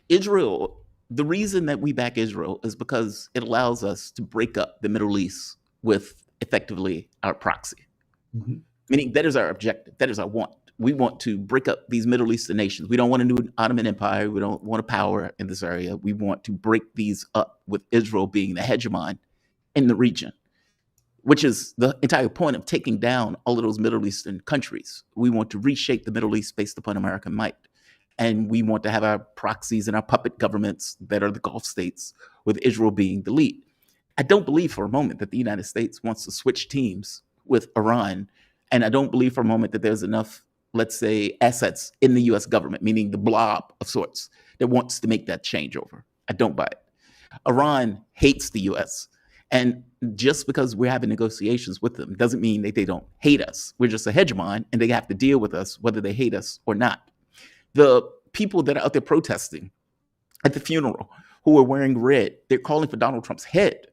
Israel. The reason that we back Israel is because it allows us to break up the Middle East with effectively our proxy. Meaning that is our objective. That is our want. We want to break up these Middle Eastern nations. We don't want a new Ottoman Empire. We don't want a power in this area. We want to break these up with Israel being the hegemon in the region, which is the entire point of taking down all of those Middle Eastern countries. We want to reshape the Middle East based upon American might. And we want to have our proxies and our puppet governments that are the Gulf states, with Israel being the lead. I don't believe for a moment that the United States wants to switch teams with Iran. And I don't believe for a moment that there's enough, let's say, assets in the U.S. government, meaning the blob of sorts, that wants to make that changeover. I don't buy it. Iran hates the U.S. And just because we're having negotiations with them doesn't mean that they don't hate us. We're just a hegemon, and they have to deal with us whether they hate us or not. The people that are out there protesting at the funeral who are wearing red, they're calling for Donald Trump's head.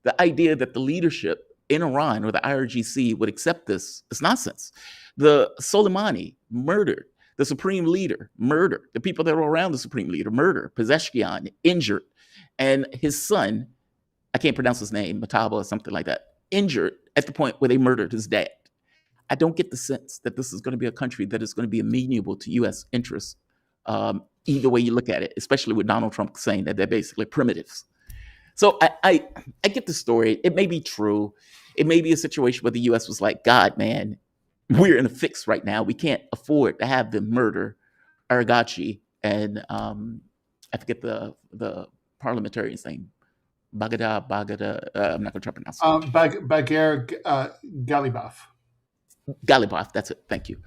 The idea that the leadership in Iran or the IRGC would accept this is nonsense. The Soleimani murdered, the supreme leader murdered, the people that were around the supreme leader murdered, Pezeshkian injured, and his son, I can't pronounce his name, Mataba or something like that, injured at the point where they murdered his dad. I don't get the sense that this is going to be a country that is going to be amenable to U.S. interests, either way you look at it, especially with Donald Trump saying that they're basically primitives. So I get the story. It may be true. It may be a situation where the U.S. was like, God, man, we're in a fix right now. We can't afford to have them murder Araghchi and I forget the parliamentarian's name. Bagher, I'm not going to try to pronounce it. Bagher Ghalibaf. Ghalibaf, that's it. Thank you.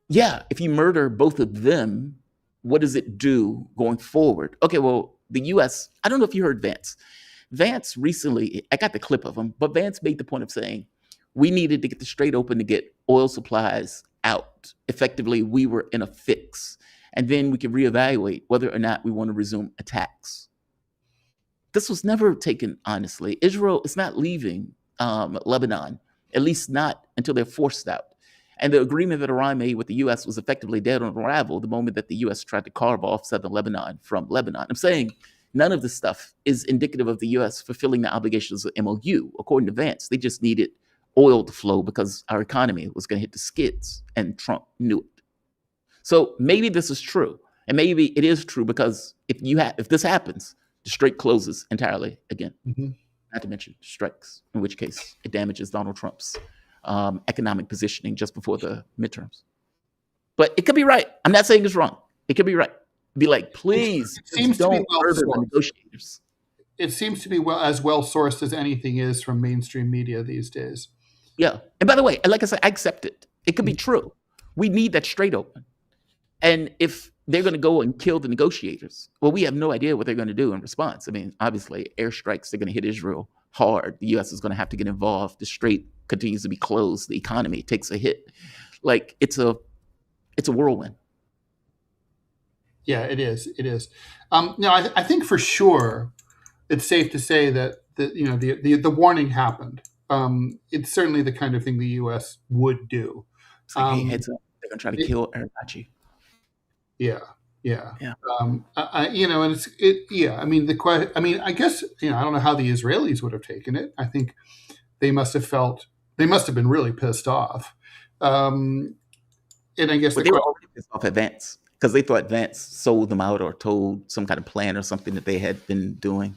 Yeah, if you murder both of them, what does it do going forward? Okay, well, the U.S., I don't know if you heard Vance. Vance recently, I got the clip of him, but Vance made the point of saying we needed to get the Strait open to get oil supplies out. Effectively, we were in a fix. And then we could reevaluate whether or not we want to resume attacks. This was never taken honestly. Israel is not leaving Lebanon, at least not until they're forced out. And the agreement that Iran made with the U.S. was effectively dead on arrival the moment that the U.S. tried to carve off southern Lebanon from Lebanon. I'm saying none of this stuff is indicative of the U.S. fulfilling the obligations of MOU. According to Vance, they just needed oil to flow because our economy was going to hit the skids, and Trump knew it. So maybe this is true, and maybe it is true because if this happens, the Strait closes entirely again. Not to mention strikes, in which case it damages Donald Trump's economic positioning just before the midterms. But it could be right. I'm not saying it's wrong. It could be right. Be like, please, don't murder the negotiators. It seems to be as well sourced as anything is from mainstream media these days. Yeah. And by the way, like I said, I accept it. It could be true. We need that Strait open. And if they're going to go and kill the negotiators, well, we have no idea what they're going to do in response. I mean, obviously, airstrikes, they're going to hit Israel hard. The U.S. is going to have to get involved. The Strait continues to be closed. The economy takes a hit. Like, it's a whirlwind. Yeah, it is. It is. Now, I think for sure it's safe to say that the warning happened. It's certainly the kind of thing the U.S. would do. It's like, hey, heads up, they're going to try to kill Araghchi. Yeah. Yeah. And yeah. I mean, I guess, I don't know how the Israelis would have taken it. I think they must have been really pissed off. And I guess they were already pissed off at Vance because they thought Vance sold them out or told some kind of plan or something that they had been doing.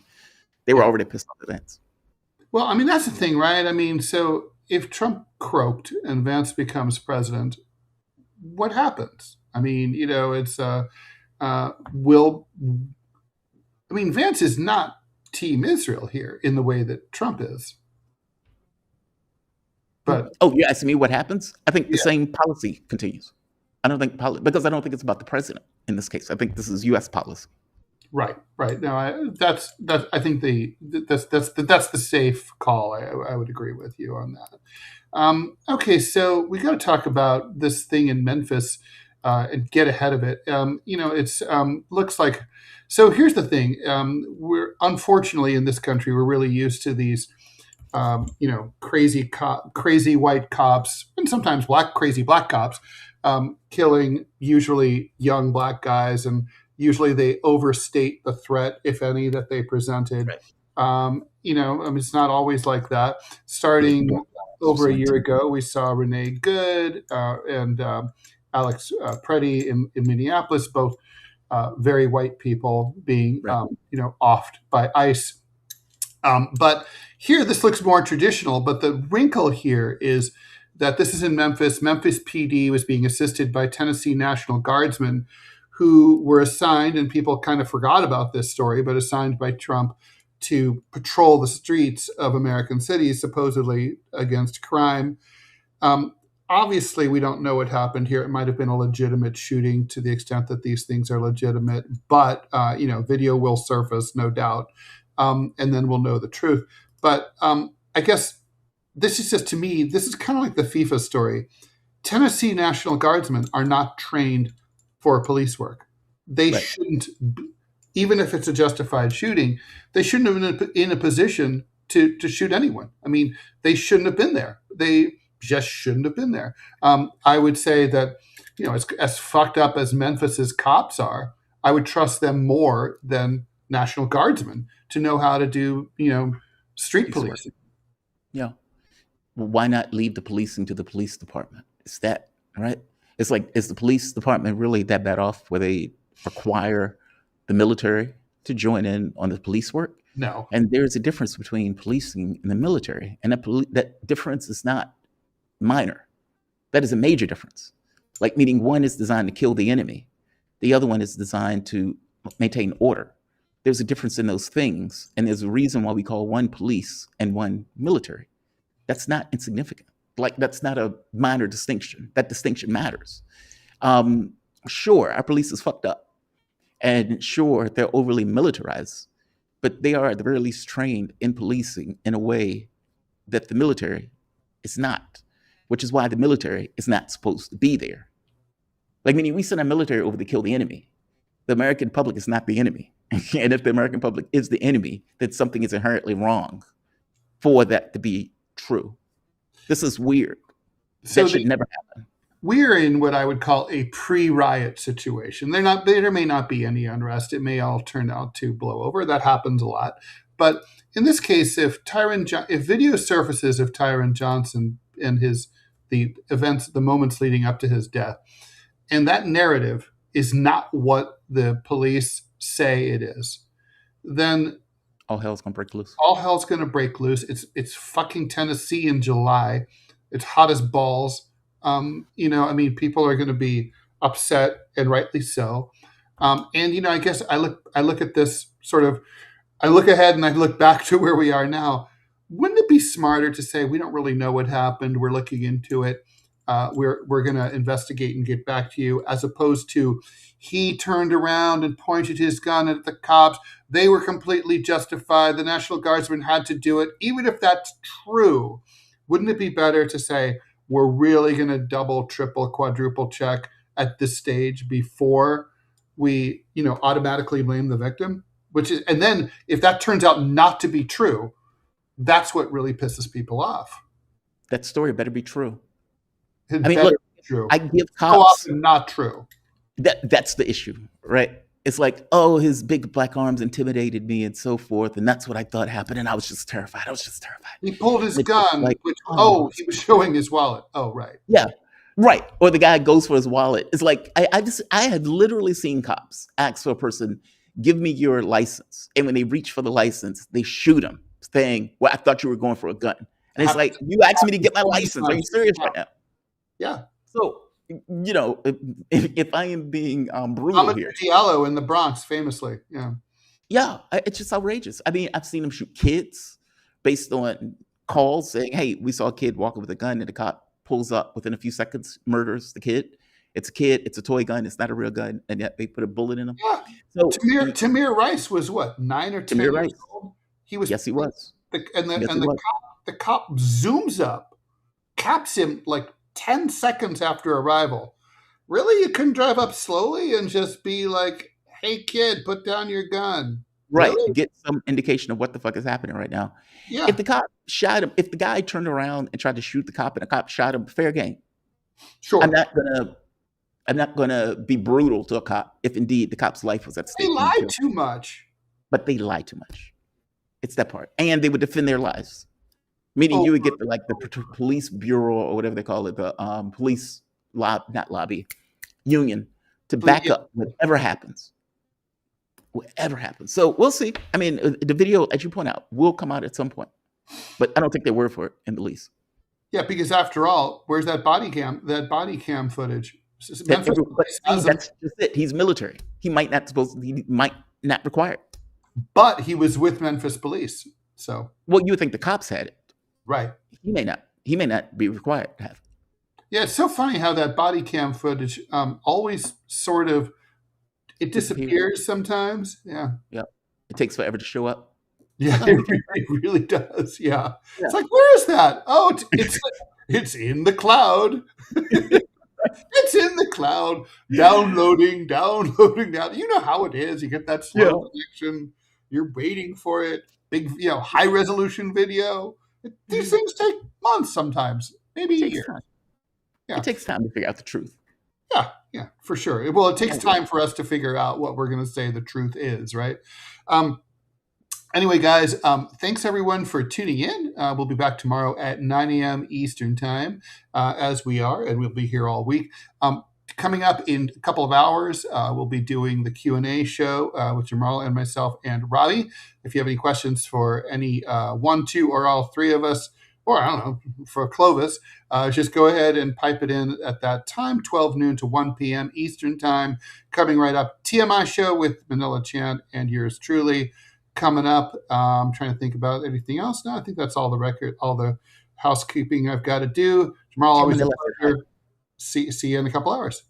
They were already pissed off at Vance. Well, I mean, that's the thing, right? I mean, so if Trump croaked and Vance becomes president, what happens? I mean, it's will. I mean, Vance is not Team Israel here in the way that Trump is. But you're asking me what happens? I think the Yeah. same policy continues. I don't think because I don't think it's about the president in this case. I think this is U.S. policy. right. No, I think that's the safe call. I would agree with you on that. Okay, so we got to talk about this thing in Memphis and get ahead of it. It's looks like. So here's the thing. We're unfortunately in this country, we're really used to these, crazy white cops and sometimes crazy black cops killing usually young black guys, and usually they overstate the threat, if any, that they presented. Right. It's not always like that. Starting over a year ago, we saw Renee Good and Alex Preddy in Minneapolis, both very white people being, Right. offed by ICE. But here, this looks more traditional. But the wrinkle here is that this is in Memphis. Memphis PD was being assisted by Tennessee National Guardsmen, who were assigned, and people kind of forgot about this story, but assigned by Trump to patrol the streets of American cities, supposedly against crime. Obviously, we don't know what happened here. It might have been a legitimate shooting to the extent that these things are legitimate, but video will surface, no doubt, and then we'll know the truth. But I guess this is just, to me, this is kind of like the FIFA story. Tennessee National Guardsmen are not trained for police work. They Right. shouldn't, even if it's a justified shooting, they shouldn't have been in a position to shoot anyone. I mean, they shouldn't have been there. They just shouldn't have been there. I would say that, as fucked up as Memphis's cops are, I would trust them more than National Guardsmen to know how to do, street Police work. policing. Yeah. Well, why not leave the policing to the police department? It's that, right? It's like, is the police department really that bad off where they require the military to join in on the police work? No. And there's a difference between policing and the military. And that difference is not minor. That is a major difference. Like, meaning one is designed to kill the enemy. The other one is designed to maintain order. There's a difference in those things. And there's a reason why we call one police and one military. That's not insignificant. Like, that's not a minor distinction. That distinction matters. Sure, our police is fucked up. And sure, they're overly militarized. But they are at the very least trained in policing in a way that the military is not, which is why the military is not supposed to be there. Like, meaning we send our military over to kill the enemy. The American public is not the enemy. And if the American public is the enemy, then something is inherently wrong for that to be true. This is weird. That should never happen. We're in what I would call a pre-riot situation. There may not be any unrest. It may all turn out to blow over. That happens a lot. But in this case, if video surfaces of Tyrin Johnson and the events, the moments leading up to his death, and that narrative is not what the police say it is, then all hell's gonna break loose. All hell's gonna break loose. It's fucking Tennessee in July. It's hot as balls. People are going to be upset, and rightly so. I guess I look at this sort of, I look ahead and I look back to where we are now. Wouldn't it be smarter to say, we don't really know what happened, we're looking into it, we're going to investigate and get back to you, as opposed to, he turned around and pointed his gun at the cops, they were completely justified, the National Guardsmen had to do it. Even if that's true, wouldn't it be better to say, we're really going to double, triple, quadruple check at this stage before we, automatically blame the victim? And then if that turns out not to be true, that's what really pisses people off. That story better be true. True. I give cops so often not true. That's the issue, right? It's like, oh, his big black arms intimidated me and so forth. And that's what I thought happened. And I was just terrified. He pulled his gun, like, he was showing his wallet. Oh, right. Yeah, right. Or the guy goes for his wallet. It's like, I had literally seen cops ask for a person, give me your license. And when they reach for the license, they shoot him, saying, well, I thought you were going for a gun. And it's like, you asked me to get my license. Are you serious right now? Yeah. So you know, if I am being brutal Amadou here, Diallo in the Bronx, famously. Yeah. it's just outrageous. I mean, I've seen them shoot kids based on calls saying, "Hey, we saw a kid walking with a gun," and the cop pulls up within a few seconds, murders the kid. It's a kid. It's a toy gun. It's not a real gun, and yet they put a bullet in him. Yeah. So Tamir Rice was what, 9 or 10 Tamir years Rice. old? He was. Yes, he was. The cop zooms up, caps him like 10 seconds after arrival. Really, you couldn't drive up slowly and just be like, "Hey, kid, put down your gun." Right. Really? Get some indication of what the fuck is happening right now. Yeah. If the cop shot him, if the guy turned around and tried to shoot the cop and the cop shot him, fair game. Sure. I'm not gonna be brutal to a cop if indeed the cop's life was at stake. They lied too much. But they lie too much. It's that part. And they would defend their lives. Meaning you would get the police bureau or whatever they call it, the police union to back up whatever happens. Whatever happens. So we'll see. I mean, the video, as you point out, will come out at some point. But I don't think they were for it in the least. Yeah, because after all, where's that body cam footage? That's just it. He's military. He might not require it. But he was with Memphis police. So you would think the cops had it. Right. He may not be required to have it. Yeah, it's so funny how that body cam footage always sort of it disappears sometimes. Yeah. Yeah. It takes forever to show up. Yeah, it really does. Yeah. It's like, where is that? Oh, it's in the cloud. It's in the cloud. Downloading down. You know how it is. You get that slow connection. You're waiting for it. Big, high resolution video. These things take months sometimes, maybe a year. Yeah. It takes time to figure out the truth. Yeah, for sure. Well, it takes time for us to figure out what we're going to say the truth is, right? Anyway, guys, thanks everyone for tuning in. We'll be back tomorrow at 9 a.m. Eastern time, as we are, and we'll be here all week. Coming up in a couple of hours, we'll be doing the Q&A show with Jamarl and myself and Robbie. If you have any questions for any one, two, or all three of us, or I don't know, for Clovis, just go ahead and pipe it in at that time, 12 noon to 1 p.m. Eastern time. Coming right up, TMI show with Manila Chan and yours truly. Coming up, I'm trying to think about anything else. No, I think that's all the housekeeping I've got to do. Jamarl, always a pleasure. See you in a couple hours.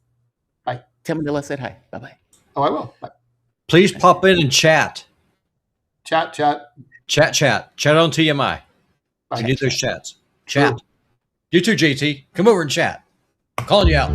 Bye. Tell Manila said hi. Bye-bye. Oh, I will. Bye. Please pop in and chat. Chat. Chat on TMI. Bye. We need those chats. Chat. You too, JT. Come over and chat. I'm calling you out.